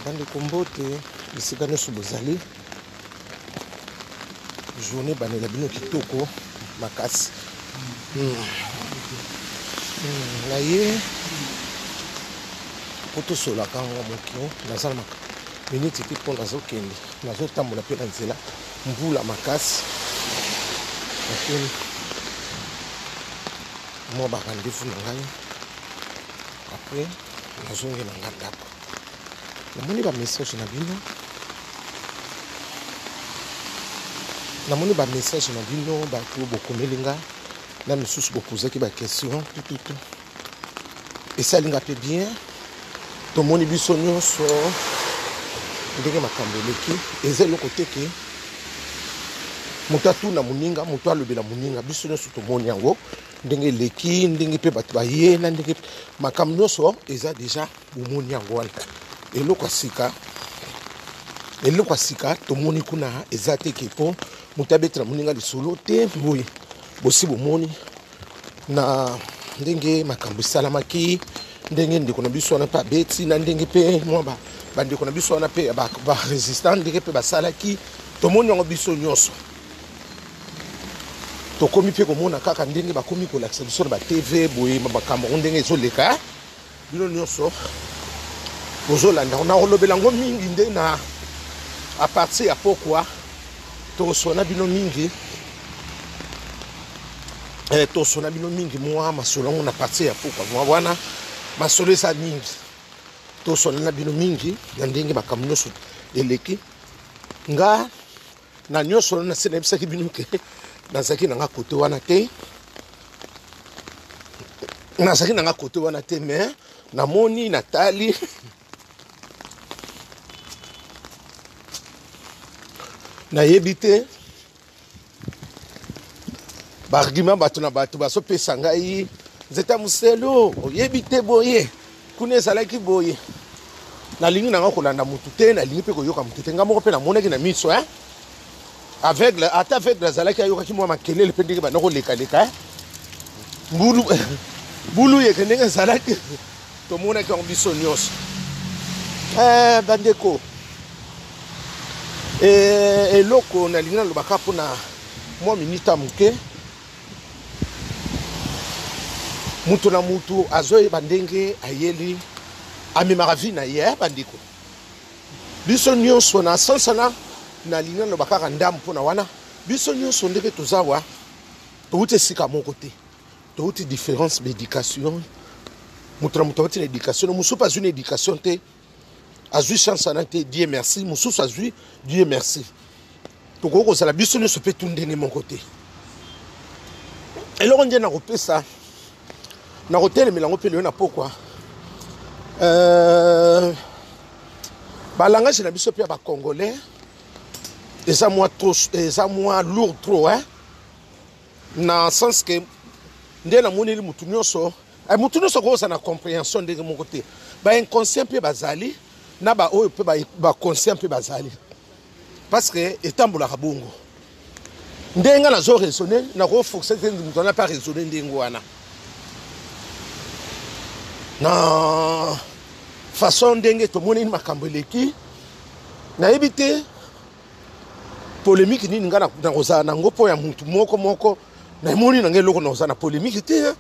Bande Kombote, ici dans ce bozali. Journée banela bino kitoko makasi. Na ye poto sola kango mokio nazala minute ki pona zokende nazo tambola pe na nzela mvula makasi. Lakini mo ba rendez-vous na ngai. Après nazonge na ngandako. Namoni ba message na bino. Namoni ba message na bino ba ko bokomelinga na misusu boposer ki ba question tout. Et ça linga pe bien. To moni biso nyonso ndenge makambo leki ezelo côté ke mutatu na muninga mutu alobela muninga biso nyonso to moni yango ndenge leki ndenge pe batu ba ye na ndenge makambo nyonso eza déjà bomoni yango wana. Eloko asika to moni kuna eza te ke po mutabetra muninga lisolo te boye bosi bomoni na ndenge makambo salamaki ndenge ndeko na biso na pa beti na ndenge pe mwa ba ndeko na biso na pe ba resistant ndenge pe basalaki to moni yango biso nyonso to komi pe komona kaka ndenge bakomi ko laksa biso na ba TV boye makambo ndenge ezoleka bino nyonso bozolanda on a olobela ngo mingi nde na à partir ya pourquoi to sona bino mingi to sona bino mingi moi masolo na partir ya pourquoi moi wana masolo sa mingi to sona bino mingi na ndenge makambo nyonso eleki nga na nyonso na sena bisaki bino ke nazaki na nga kote wana te nazaki na nga kote wana te mais namoni natali na yebite bargument bato na bato basopesa ngai nzeta muselo yebite boye kuna ezalaki boye nalingi nanga kolanda mutu te nalingi mpe koyoka mutu te nga moko mpe namonaki na miso aveugle ata aveugle azalaki ayokaki mwa makelele mpe ndenge bana kolekaleka bulu yeke ndenge ezalaki tomonaki yango biso nyonso bandeko eloko nalingi nalobaka mpona mwa minita moke mutu na mutu azoyeba ndenge ayeli amemaka vi na ye bandeko biso nyonso na sansana nalingi nalobaka kaka ndamu mpona wana biso nyonso ndenge tozawa touti esika moko te touti différence d'éducation mutu na mutu awuti na éducation mosusu mpe azwi na éducation te azwi chance ana te Dieu merci mosusu azwi Dieu merci tokoki kozala biso nyonso mpe tu ndenge moko te eloko nde nakopesa nakotelemela yango mpe leyo na pokwa balangage na biso mpe ya bacongolais eza mwa lourd trop na sens ke nde namoneli mutu nyonso kozala na compréhension ndenge moko te bainconscient mpe bazali na ba oyo pe ba conscient pe bazali parce que etambolaka bongo ndenga nazo raisonner na ko fonctionner que nous n'a pas raisonner ndengo wana na façon ndenge to moni makambo eleki na ebite polémique ni ngana na kozana na ngopo ya muntu moko na moni na ngeloko na kozana polémique te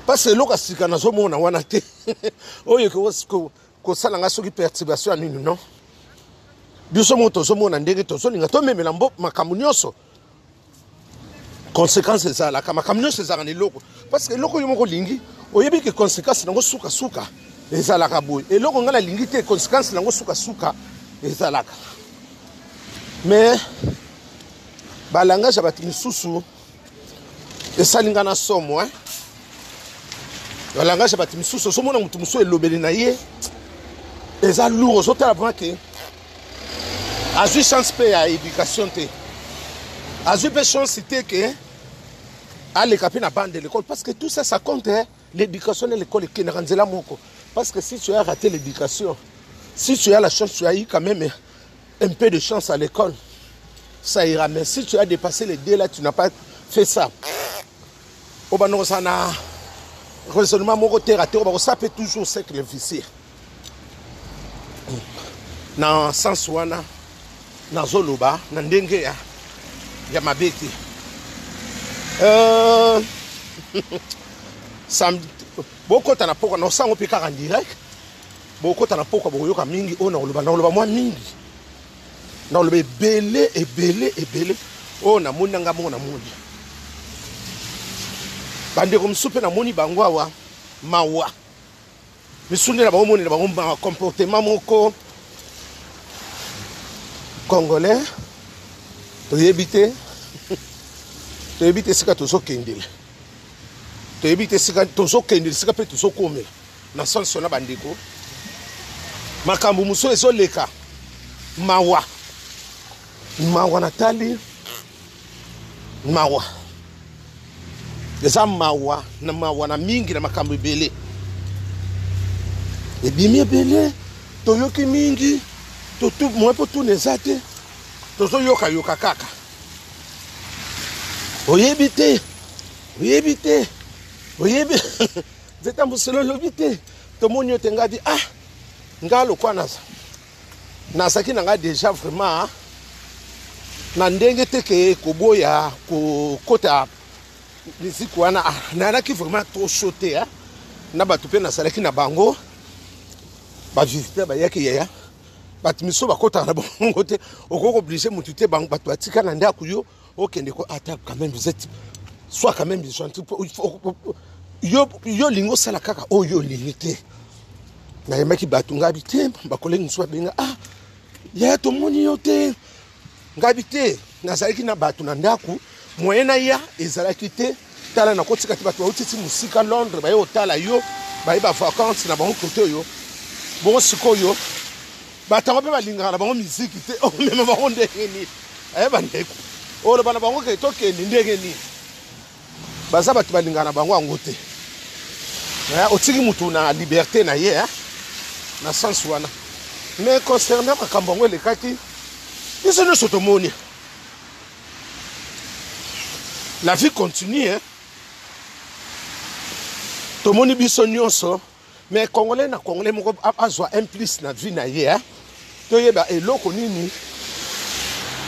parce que loka sika nazo mona wana te oyo ko sala nga soki perturbation anini non biso moto zomona ndenge tozolinga tomemela makambo nyonso conséquence ezalaka makambo nyonso ezalaka na eloko parce que eloko yo moko lingi oyebi ke conséquence nango suka ezalaka boye eloko nga nalingi te conséquence nango suka ezalaka mais balangage ya bato misusu esalinga na somo balangage ya bato misusu ozomona motu mosusu elobeli na ye eza lourd ozotala vraiment ke azwi chance mpe ya éducation te azwi mpe chance te ke aleka mpe na bande de l'école parce que tout ça ça compte l'éducation de l'école ekendaka nzela moko parce que si tu as raté l'éducation si tu as la chance tu as eu quand même un peu de chance à l'école ça ira mais si tu as dépassé les deux là tu n'as pas fait ça obano sana raisonnement moko te raté obako ça peut toujours c'est que le vicier na sens wana nazoloba na ndenge ya mabeti samedi bokota na poka na sango pe kaka direct bokota na poka boyoka mingi o na oloba mwa mingi na oloba ebele o na moni nga mo na moni bande ko msupe na moni bango awa mawa misuni na bango moni na bango comportement moko congolais toyebite sika tozokendele toyebite sika tozokendele sika pe tozokomela na sanso na bandeko makambo muso ezoleka mawa natali mawa eza mawa na mingi na makambo ebele ebimi ebele toyoki mingi mwe po tuna eza te tozoyoka kaka oyebi te nzeta mbuselo lobi te tomoni yo te nga di nga lokwa nazaki na nga déjà vraiment na ndenge te ke koboya kokota lisiku wana nayaki vraiment trop sauté na bato mpe nasalaki na bango bavisiteur bayaki yaya bato miso bakotaka na bango te okoki oblige motu te bango bato batika na ndako yo okende ko ata quand même vous êtes soit quand même gentil yo lingo sala kaka oyo lingi te nayembaki bato ngabi te bakolegi mosu babenga yaya tomoni yo te ngabi te nazalaki na bato na ndako moyen na ya ezalaki te tala na kotika te bato bautiti mosika Londres baye otala yo baye bavacance na bango kote oyo bongo sikoyo batango mpe balingaka na bango miziki te omema bango ndenge nini bandeko oloba na bango ke tokende ndenge nini baza bato balingaka na bango yango te otiki mutu na liberté na ye na sens wana mais concernant makambo yango elekaki biso nyonso tomoni la vie continue tomoni biso nyonso mais congolais na congolais moko azwa implice na vie na ye toyeba eloko nini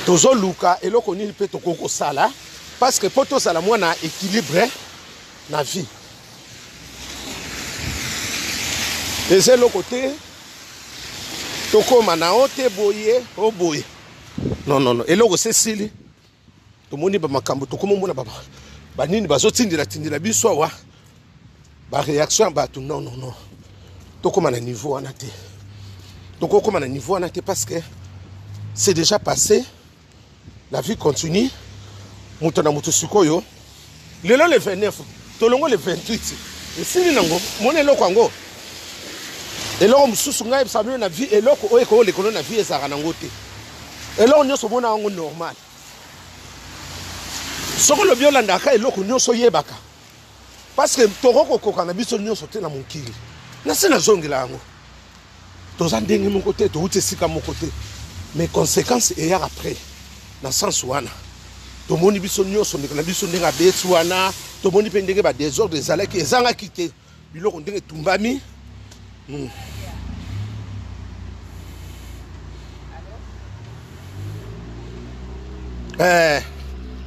tozoluka eloko nini mpe tokoki kosala parce que mpo tozala mwana équilibre na vie eza eloko te tokóma na o te boye oboye non eloko sesili tomoni bamakambo tokóma omona banini bazotindela biso awa baréaction ya bato non tokóma na niveau wana te tokokóma na niveau wana te parce que c'est déjà passé la vie continue moto na moto sikoyo lelo le 29 tolongo le 28 esili nango mona eloko yango eloko mosusu ngai ebisabino na vie eloko oyo ekoolekolo na vie ezalaka nango te eloko nyonso mona yango normal soko lobi olandaka eloko nyonso oyebaka parce que tokokokoka na biso nyonso te na mokili nasi nazongela yango toza ndenge moko te touti esika moko te mais conséquence eyaka après na sens wana tomoni biso nyonso ndeko na biso ndenge abeti wana tomoni mpe ndenge badésordre ezalaki ezangaki te biloko ndenge etumbami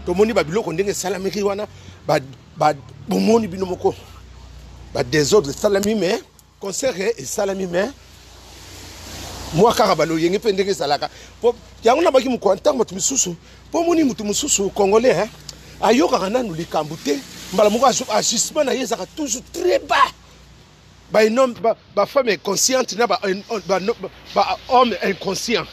tomoni babiloko ndenge esalamiki wana bomoni bino moko badésordre esalami mais concert esalami mais moi kaka baloyenge mpe ndenge ezalaka yango nabaki mokwa ntango moto misusu mpo moni moto mosusu congolais ayokaka nanu likambo te mbala moko agissement na ye ezalaka toujours très bas bafemme inconsciente na bahomme inconscient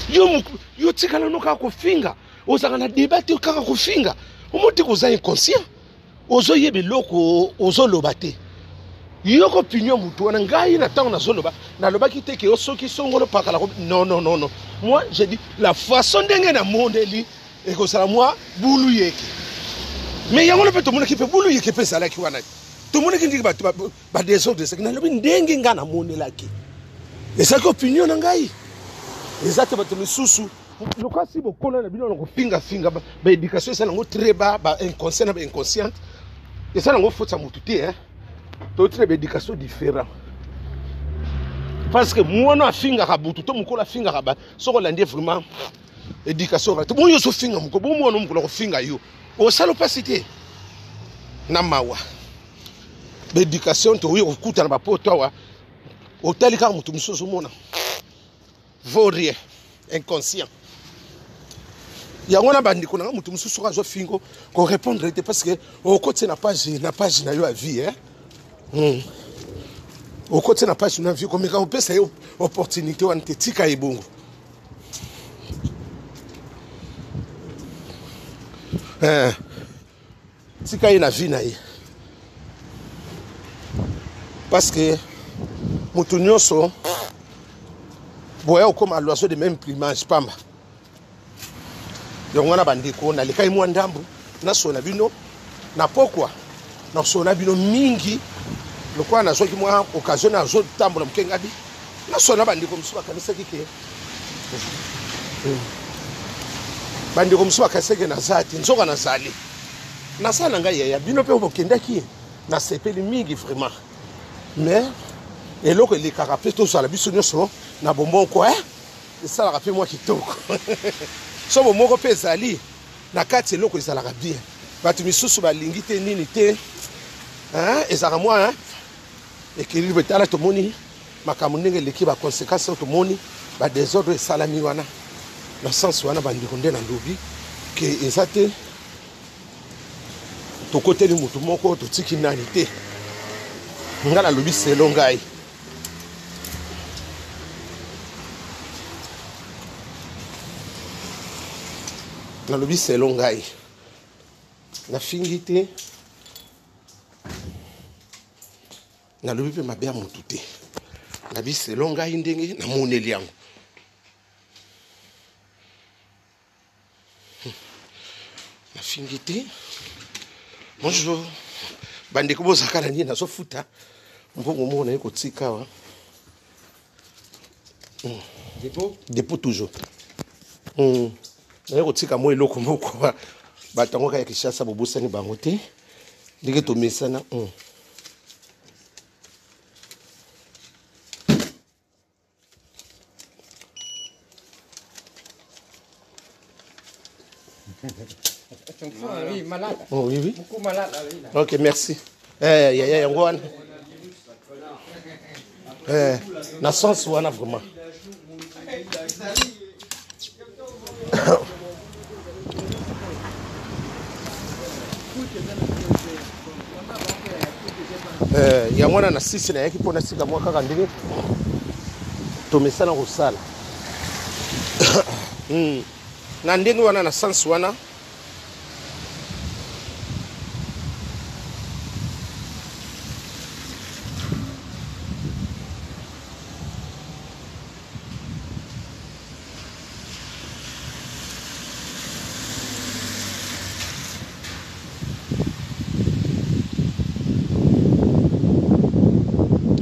yo tikala no kaka kofinga ozalaka na débat te kaka kofinga omoti koza inconscient ozoyeba eloko ozoloba te yoko opinion mutu wana ngai na ntango nazoloba nalobaki te ke soki songolo pakala non moi je dis la façon ndenge na mondeli ekozala moi bulu yeke mais yango mpe tomonaki mpe bulu yeke mpe ezalaki wana tomonaki ndenge bato badésordre esaki nalobi ndenge ngai namonelaki ezalaki opinion na ngai eza te bato misusu lokasi bokola na bino na kofingafinga baéducation eza nango très bas bainconscient na bainconsciente eza nango faute ya motu te totre baéducation différent parce que moi finga kabutu to mukola finga kaba soko lande vraiment éducation to mo yo so finga muko bo mo no mukola ko finga yo o salo pasité na mawa l'éducation to yo kuta na bapoto wa o tali ka mutu musoso mona vaut rien inconscient yango na bandi ko na mutu musoso ka zo fingo ko répondre parce que au côté na page na yo a vie hein au côté na page na vie comme ka opesa yo opportunité wan te tika ebongo tika ye na vie na ye parce que mutu nyonso boya okoma l'oiseau de même plumage pamba yango na bandi ko na lekai mwa ndambo na sona bino na pokwa na sona bino mingi lokwa na zoki mwa occasion na zo tambola mkengabi na sona bandi ko msuba kanisa kike bandi ko msuba kasege na zati nzoka na zali na sala ngai ya bino pe obokendaki na sepeli mingi vraiment mais eloko elekaka pe tozala biso nyonso na bombo ko esalaka pe mwa kitoko so bomoko pe ezali na kati eloko ezalaka bien bato misusu balingi te nini te ezalaka mwa équilibre tala tomoni makambo ndenge eleki baconséquence oyo tomoni badésordre esalami wana na sens wana bandeko nde na lobi ke eza te tokoteli motu moko totiki nani te nga nalobi selo ngai nalobi selo ngai nafingi te nalobi mpe mabe ya motu te nabi selo ngai ndenge namoneli yango nafingi te bonjour bandeko bozaka na nini nazofuta mbongo moko naye kotika wa dépôt toujours naye kotika mo eloko moko bato yango kaya kishasa bobosani bango te ndenge tomesana Oui, malade. Oh, oui, oui. Beaucoup malade. Ok, merci. Yango wana. Na sens wana vraiment. Yango wana na sisi na yaki pona sika mwa kaka ndenge tomesana kosala. Na ndenge wana na sens wana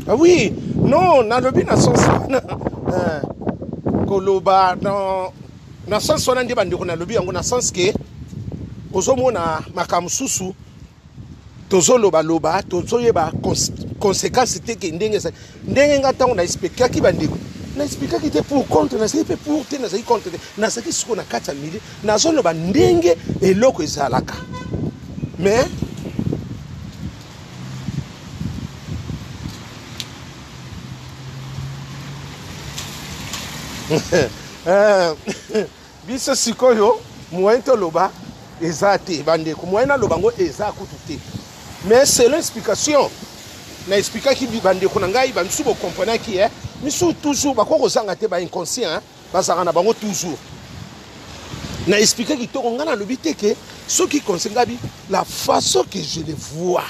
ah oui, non, na lobi na sens koloba na sens wana ndi bandeko na lobi yango na sens ke ozomona makambo susu tozoloba loba tozoyeba conséquence te ke ndenge nga ntango na expliquaki bandeko na expliquaki te pour contre nazali pe pour te nazali contre te nazali siko na kati ya mili nazoloba ndenge eloko ezalaka mais biso sikoyo moyen toloba eza te bandeko moyen naloba ngo eza kutu te mais c'est l'explication na expliquaki bandeko na ngai bamisu bokomprenaki misu toujours bakoki kozanga te bainconscient bazalaka na bango toujours na expliquaki toko ngai nalobi te ke soki konsengabi la façon que je le vois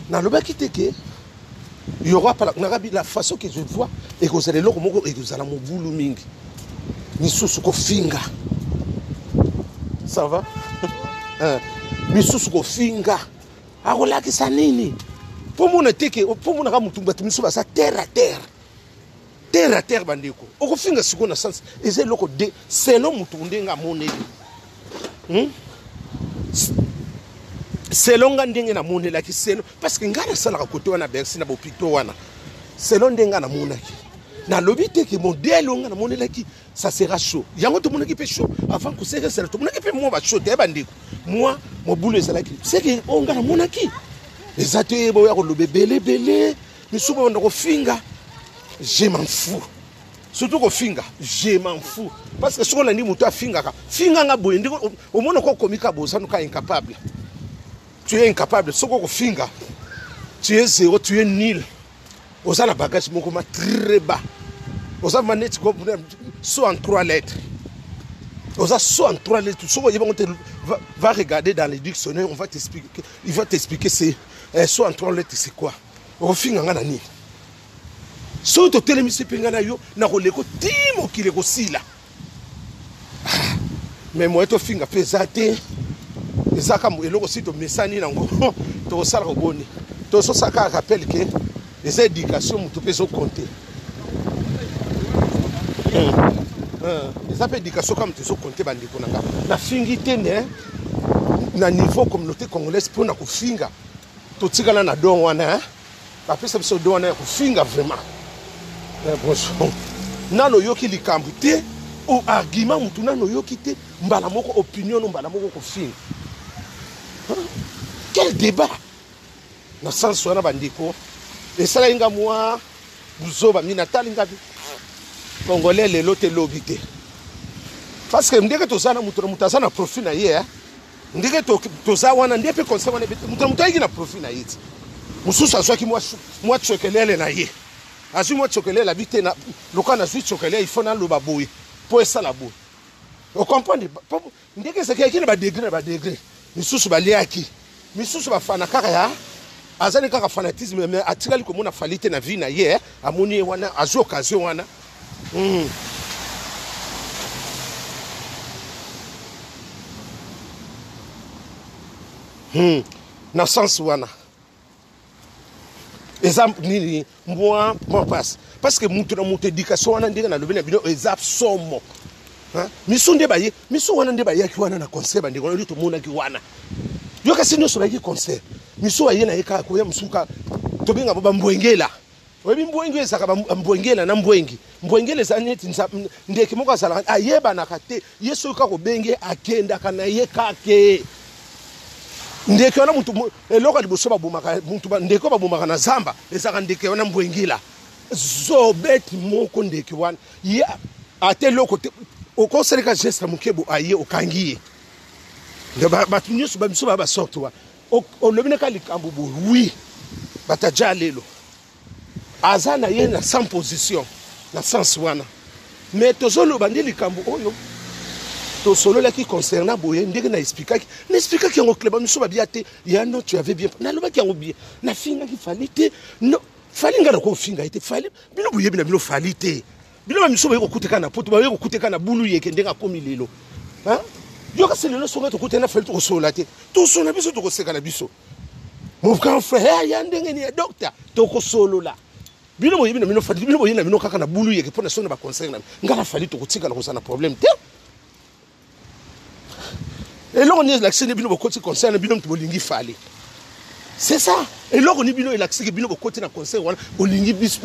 nalobaki te ke il y aura pas la façon que je vois et que vous allez le moko et que vous allez mon boulot mingi misusu ko finga ça va misusu ko finga akolakisa nini po mona teke po mona ka mutu batu misusu basa terre à terre bandeko oko finga siko na sens eze loko de selon mutu ndenga moneli selon nga ndenge na monelaki selon parce que nga na sala ka koto wana bersi na bopito wana selon ndenga na monaki Na lobby te que modèle on a monnaie qui ça sera chaud. Yango tout monde qui fait chaud avant que c'est tout le monde qui fait moi va chaud te bandiko. Moi mon boulot c'est là qui c'est que on a monnaie qui. Les ateliers boya ko lobé belé mais souvent on ko finga je m'en fous. Surtout ko finga je m'en fous parce que souvent on dit muto finga nga boye ndiko au monde ko komika bo ça nous ka incapable. Tu es incapable soko ko finga. Tu es zéro, tu es nul. Aux la bagage mon très bas. Aux a manette soit en 3 lettres. Aux a soit en 3 lettres. Va regarder dans les dictionnaires, on va t'expliquer. Il va t'expliquer c'est soit en 3 lettres c'est quoi. Au fin ngana ni. So to telemisi pengana yo na koleko timo kileko sila. Mais moi to finga pesate. Ezaka mo eloko sito mesani nango. To sala ko boni. To so saka rappelle que les éducations mutu peso compter. Les éducations comme tu so compter bandiko nanga. Na fingi tene na niveau communauté congolaise pour na ko finga. To tikala na don wana ba pesa biso don wana ko finga vraiment. Bonjour. Nano yoki likambu te o argument mutu nano yoki te mbala moko opinion mbala moko ko finga. Quel débat. Na sens wana bandiko. Et ça inga moi buzoba minatali ngabi. Congolais lelo te lobité. Parce que ndeke tozana mutazana profit na ye. Ndeke toza wana ndepe conseil wana mutayi na profit na ye. Mususu azwaki moi chokelele na ye. Azwi moi chokelele la bité na lokana azwi chokelele il faut na loba boye. Po esa la boye. Vous comprenez? Ndeke c'est quelqu'un ba degré. Misusu baliaki. Misusu ba fana kaka ya. Azani kaka fanatisme mais atikali ko mona falite na vie na ye amoni wana azo occasion wana. Na sens wana. Exemple nini moi passe parce que mutu na mutu éducation wana ndenge na lobena bino exemple somo. Hein? Misu wana nde ba yaki wana na conseil ba ndeko to mona ki wana. Yo kasi no so ba ki conseil. Misu wa yena yeka ko ya musuka to binga baba mbwengela. Webi mbwengela saka mbwengela na mbwengi. Mbwengela za neti ndeke moko sala ayeba na kate yesu ka ko benge akenda kana ye kake. Ndeke wana mutu eloka liboso ba bumaka mutu ndeke ba bumaka na zamba ezaka ndeke wana mbwengela. Zo bet moko ndeke wana ya ate loko okosereka geste mukebo aye okangiye. Ba tunyoso ba miso ba sortwa. On le ka likambu bo oui. Bataja lelo. Azana ye na sans position na sens wana. Mais tozolo bandi likambu oyo. To solo la qui concernant boye ndenge na expliquer. Na expliquer ki ngo kleba miso ba biate ya non tu avais bien. Na loba ki ngo bien. Na finga ki falite no falinga na ko finga ite fali. Bino boye bina bino falite. Bino miso ba ko kuteka na poto ba ko kuteka na bulu yeke ndenga komi lelo. Hein? Yo ka selelo songa to kutena fali to sola te. To sona biso to ko seka na biso. Mon grand frère ya ndenge ni docteur to ko solo la. Bino boye bino fali bino boye na bino kaka na bulu yeke pona sona ba conseil na. Ngala fali to ko tika la ko sana problème te. Et là on est l'accès de bino ko côté conseil na bino to bolingi fali. C'est ça. Et là on est bino l'accès que bino ko côté na conseil wana bolingi bis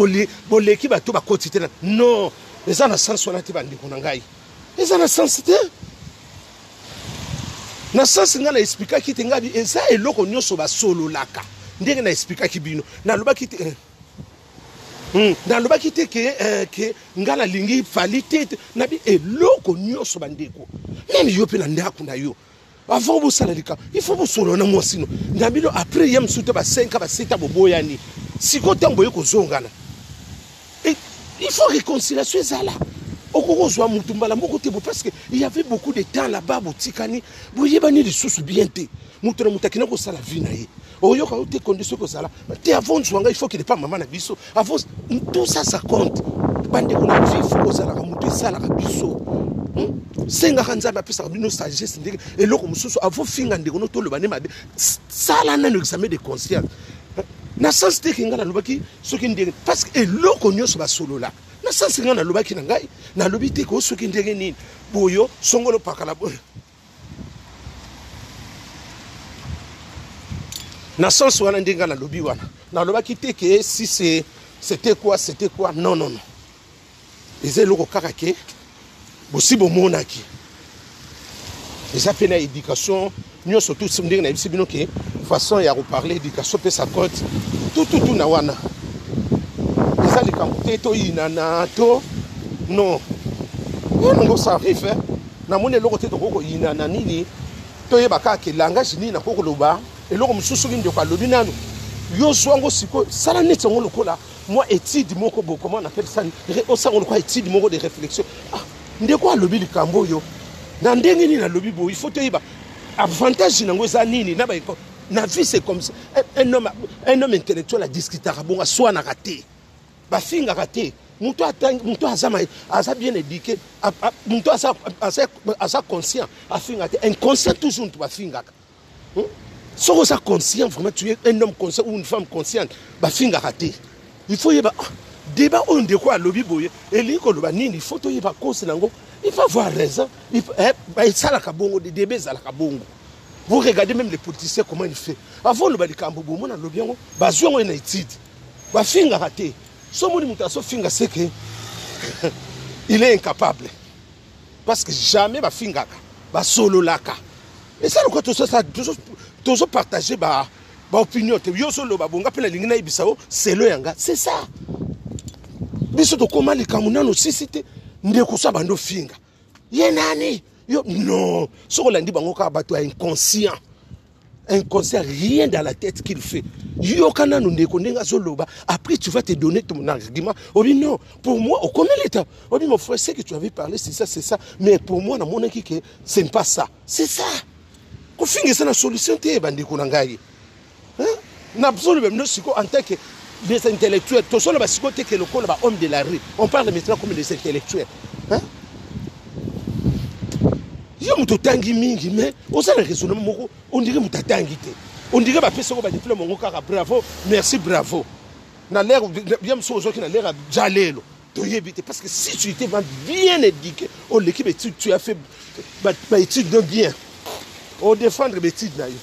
boleki ba to ba côté te na. Non, les ana sens wana te bandi ko ngai. Les ana sens te. Na sens nga na expliquer ki te ngabi eza eloko nyoso ba solo laka ndenge na expliquer ki bino na loba ki te na loba ki te ke ngala lingi falite na bi eloko nyoso bandeko même yo pe na ndako na yo avant vous salalika il faut vous solo na mwasino ndabilo après yam suta ba 5 ba 7 boboyani siko tambo yeko zongana et il faut réconciliation ezala. Parce qu'il y avait beaucoup de temps là-bas, botikani, boyebani des sources bien té. Moutouna moutakina ko sala vie naïe. Oyo ka ote condition ko sala. Té avant zwanga il faut qu'il pas maman na biso. Avant tout ça ça compte. Bande ko na vie faut ko sala ka moutou sala ka biso. Senga kanza ba pesa bino sagesse ndenge eloko mususu avant finga ndeko no to le bane mabe. Sala na no examen de conscience. Na sens te kinga na lobaki soki ndenge parce que eloko nyoso ba solo là. Na sens nga na lobaki na ngai na lobite ko soki ndenge nini boyo songolo pakala boyo na sens wana ndenge na lobi wana na lobaki te que si c'était quoi non eza eloko kaka ke bosi bomonaki eza mpe na éducation nyonso tu ndenge na yebisi bino ke façon ya koparle éducation mpe sa cote tututu na wana eza likambo te toyinana to non nango ça arrive namoni eloko te toko koyinana nini toyeba kaka ke langage nini nako koloba eloko mosusu ki ndeko alobi nano yo zwango sikoyo sala neti yango lokola moi étude moko bo comment on appelle ça osango lokola étude moko de réflexion ndeko alobi likambo oyo na ndenge nini alobi bo il faut toyeba avantage nango eza nini na baeko na vie c'est comme ça un homme intellectuel a discutera bonga soit na raté bafingaka te mutu aza bien éduqué mutu aza conscient afinga te inconscient toujours mutu bafingaka soki oza conscient vraiment tu es un homme conscient ou une femme consciente bafingaka te il faut yeba débat oyo ndeko alobi boye elingi koloba nini il faut toyeba cause nango il faut avoir raison esalaka bongo de débat ezalaka bongo. Vous regardez même les politiciens comment ils font avant le balikambo bomo na lobi yango bazwi yango na étude bafingaka te so moni mutu asofinga c'est que il est incapable parce que jamais bafingaka basololaka et ça lokwa tozo partager ba opinion te yo solo babonga pe na lingi na ibisao c'est le yanga c'est ça biso to koma likambo nano sisi te ndeko sa bando finga ye nani yo non soko landi bango ka bato inconscient rien dans la tête qu'il fait yo kana no ndeko ndenga zoloba après tu vas te donner ton argument obi non pour moi au comment l'état obi mon frère c'est que tu avais parlé c'est ça mais pour moi na mona kike c'est pas ça c'est ça ko finga ça na solution te bandeko na ngai na absolument non siko en tant que des intellectuels to solo ba siko te que le ba homme de la rue on parle maintenant comme des intellectuels yo muto tangi mingi mais on s'en raisonnement moko on dirait muta tangi te on dirait ba pesa ko ba diplôme ngo kaka bravo merci bravo na l'air bien so zo ki na l'air jalelo to yebite parce que si tu étais bien éduqué on l'équipe tu as fait ba étude de bien on défendre l'étude na yo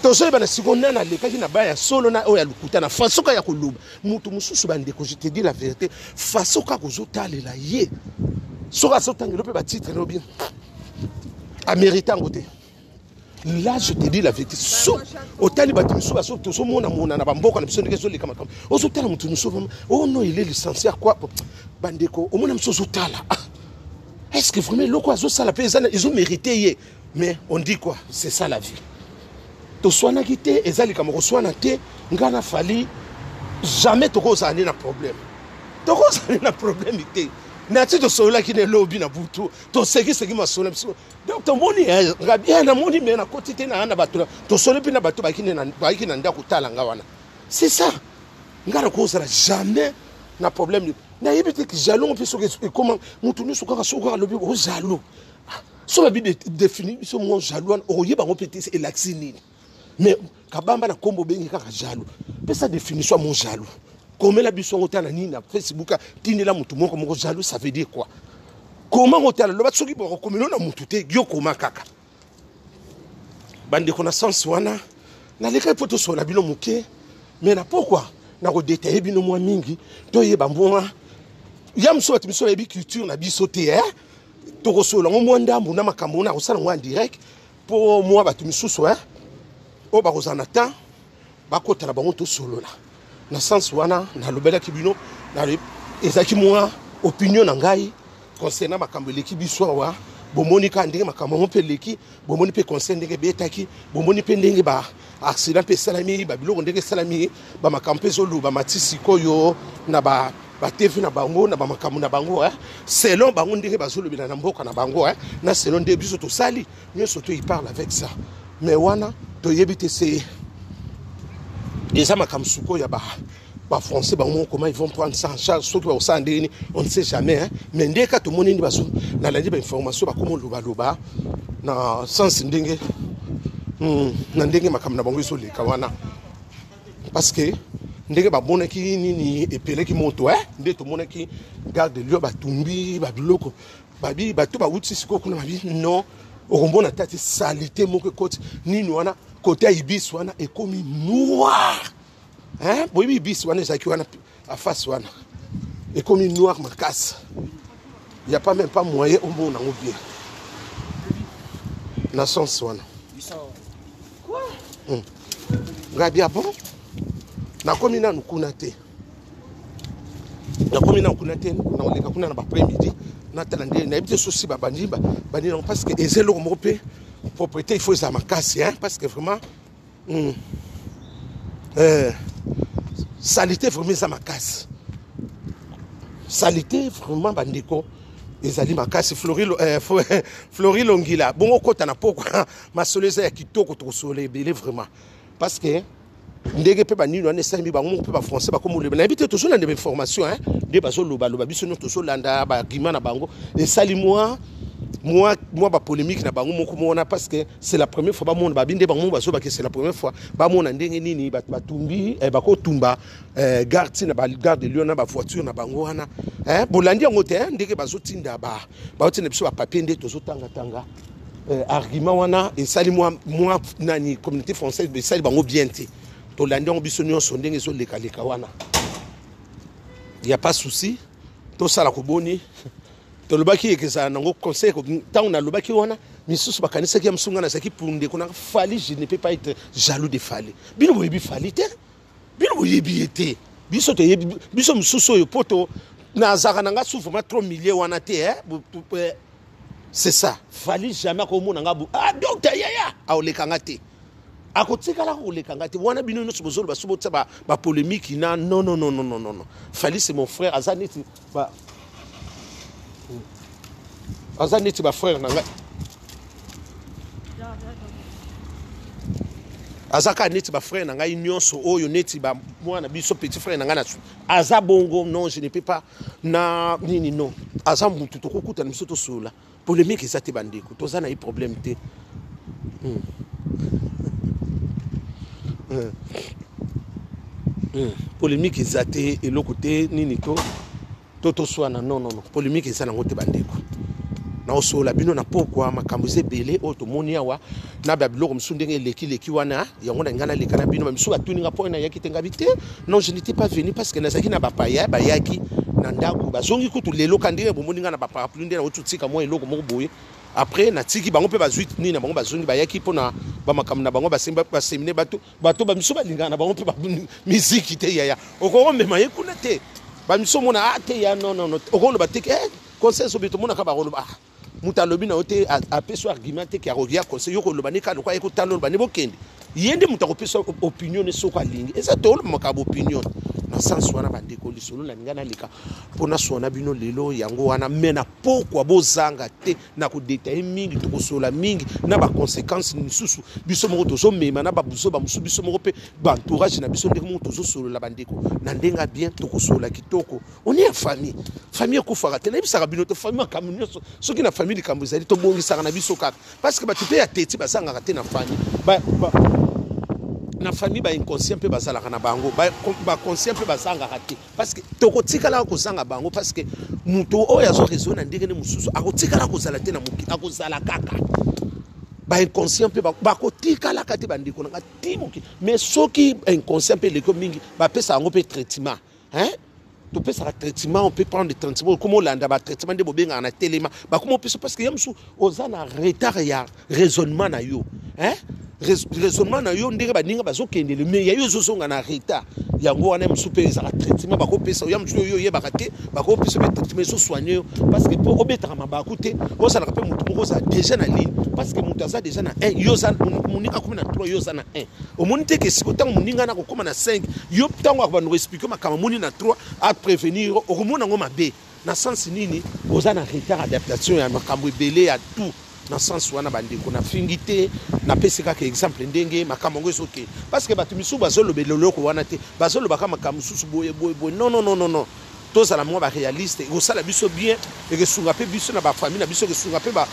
to so ba na seconde na le kaki na ba ya solo na o ya lukuta na façon ka ya koluba mutu mususu ba ndeko je te dis la vérité façon ka ko zo talela ye soka so tangelo pe ba titre no bien à mériter en côté. Là, je te dis la vérité. Au talibat, oh non, il est licencié à quoi? Bandeko, au moins, est-ce que vraiment, ils ont mérité? Mais on dit quoi? C'est ça la vie. To soana quitté, ezali comme soana te, ngana fali, jamais to cause un problème. To cause un problème. Nati to sola ki ne lobby na butu to seki ma sola donc to moni rabia na moni me na kotite na anda bato to sola pina bato bakine na ndako tala ngawana c'est ça ngara ko sera jamais na problème na yebite ki jaloux on peut so comment mutu ni so ka lobby o jaloux so ba bi définir so mon jaloux o yeba on peut et l'axini mais kabamba na kombo bengi kaka jaloux pe sa définition mon jaloux. Comment la biso ngotala nini na Facebook tini la mutu moko moko jaloux ça veut dire quoi? Comment ngotala lo batsoki boko komino na mutu te yo koma kaka. Bande connaissance wana na leka poto so na bino muke mais na pourquoi na ko détailler bino mwa mingi to yeba mbonga yam so ati biso yebi culture na biso te to ko so la mwa ndambu na makambo na ko sala mwa direct pour moi batu misusu o ba kozana ta ba kota na bango to solo la. Na sens wana na lobela kibino na ezaki moi opinion na ngai concernant makambo leki biso wa bomoni ka ndenge makambo mo peleki bomoni pe concernant ndenge betaki bomoni pe ndenge ba accident pe salami ba biloko ndenge salami ba makambo pe zolu ba matisi koyo na ba tefi na bango na ba makambo na bango selon bango ndenge bazolu bila na mboka na bango na selon ndenge biso to sali mieux surtout il parle avec ça mais wana to yebite c'est les Amakamsuko ya ba français comment ils vont prendre ça en charge surtout au sandini on ne sait jamais mais dès que tout le monde ni baso na la libre information ba comment loba na sens ndenge na ndenge makamna bango so le kawana parce que ndenge ba bonaki nini epeleki moto ndé to monaki garde lieu ba tumbi ba biloko babi bato ba uti siko kuna babi non okombona tati salité moko côté nini wana côté ibis wana est comme noir boy ibis wana zaki wana a face wana est comme noir makasi Il n'y a pas même pas moyen au monde en bien. Na sens wana. Quoi? Gabi a bon. Na komi na nukuna te. Na komi na nukuna te. Na oleka kuna na après-midi. Na talande na ebite souci ba bandiba. Bandiba parce que ezelo ko pe propriété il faut ça makasi hein parce que vraiment salité vraiment ça makasi. Salité vraiment bandiko. Ezali makasi Flori Longila bongo kota na pokwa masoleza ya kitoko to sole belé vraiment parce que ndenge pe ba nino anesami ba ngo pe ba français ba comme le na habité toujours na des informations hein de bazo loba biso no to landa ba gima na bango et sali moi ba polémique na bango moko mona parce que c'est la première fois ba monde ba binde bango bazo ba que c'est la première fois ba mona ndenge nini ba tumbi ba ko tumba garde na ba garde de lion na ba voiture na bango wana hein bolandi ngo te ndenge bazo tinda ba otina biso ba papier nde tozo tanga argument wana et sali moi nani communauté française be sali bango bien te to landi ngo biso nyonso ndenge zo leka wana il y a pas souci to sala ko boni to lobaki ekeza nango conseil ko tant na lobaki wana misusu bakanisa ki msunga na saki punde kuna fali je ne peux pas être jaloux de fali bino boyebi fali te bino boyebi ete biso to yebi biso msusu yo poto na zaka nanga souffre trop milliers wana te hein c'est ça fali jamais ko mona ngabu docteur yaya aolekanga te akotikala ko lekanga te wana bino no sobozolo basobotsa ba polémique na non fali c'est mon frère azaniti ba azaniti ba frère nanga azaka neti ba frère nanga nyonso oyo neti ba mwana biso petit frère nanga na aza bongo non je ne peux pas na nini non aza mutu to kokuta na biso to sola polémique ezate bandeko toza na i problème te polémique ezate et l'autre côté nini to swana non polémique ezana ngote bandeko na osola bino na pokwa makambo zebele oto moni awa na babiloko msundenge leki wana yango na ngana leka na bino misu batuninga point yaki tenga bité non je n'étais pas venu parce que nazaki na bapaya bayaki na ndako bazongi kutu lelo kandire bomoninga na bapara na otutika mo eloko moko boye après na tiki bango pe bazuit ni na bango bazongi bayaki pona ba makambo na bango basemba basemine bato ba misu balinga na bango pe ba musique te yaya okoro mema yekuna te ba misu mona te ya non okolo bateke conseil sobito mona ka ba rolo ba mutalobi na ote apeso argument te ki arogia conseil yoko lobani ka lokwa yeko talo lobani bokende yende mutakopeso opinion ne soko alingi eza to makabo opinion na sens wana bandeko lisolo na ngana lika pona sona bino lelo yango wana mena pokwa bozanga te na ko détailler mingi to kosola mingi na ba conséquences nisusu biso moko tozo mema na ba buso ba musu biso moko pe ba entourage na biso ndeko moko tozo solo la bandeko na ndenga bien to kosola kitoko on est en famille ko fara te na bisaka bino to famille kamunyo soki na famille kambuzali to bongisa na biso kaka parce que ba tupe ya teti basanga te na famille na famille ba inconscient pe bazala kana bango ba conscient pe bazanga kate parce que tokotikala ko zanga bango parce que muto oya zo raison na ndenge ne mususu akotikala ko zala te na muki akozala kaka ba inconscient pe ba kotikala kate bandiko na timuki mais soki inconscient pe leko mingi ba pesa ngo pe traitement hein to pesa traitement on peut prendre des traitements comme landa ba traitement de bobenga na telema ba comment pesa parce que yamsu ozana retard ya raisonnement na yo hein raisonnement na yo ndenge baninga bazokendele mais yayo zozonga na retard yango wana msupe za traitement bakopesa ya msu yo yebaka te bakopesa be traitement so soigner parce que pour obetaka mabaku te osala pe mutu moko za déjà na ligne parce que mutu aza déjà na 1 yo za muninga comme na 3 yo za na 1 omoni te que si autant muninga na kokoma na 5 yo tango akaba expliquer makama muni na 3 à prévenir okomona ngo mabe na sens nini oza na retard adaptation ya makambo ebele ya tout na sens wana bandeko na fingité na peseka ka exemple ndenge makambo ezoke parce que batu misu bazolobela loko wana te bazoloba ka makambo susu boye non toza la mo ba réaliste ko sala biso bien et que sunga pe biso na ba famille na biso que sunga pe ba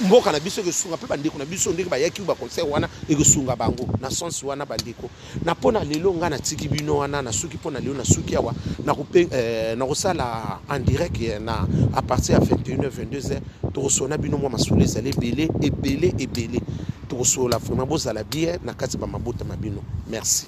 mboka na biso que sunga pe bandeko na biso ndenge ba yaki ba conseil wana et que sunga bango na sens wana bandeko na pona lelo nga na tiki bino wana na suki pona lelo na suki awa na ko na ko sala en direct na à partir à 21h 22h to sona bino mo masule zale belé to sola vraiment bozala bien na kati ba mabota mabino merci.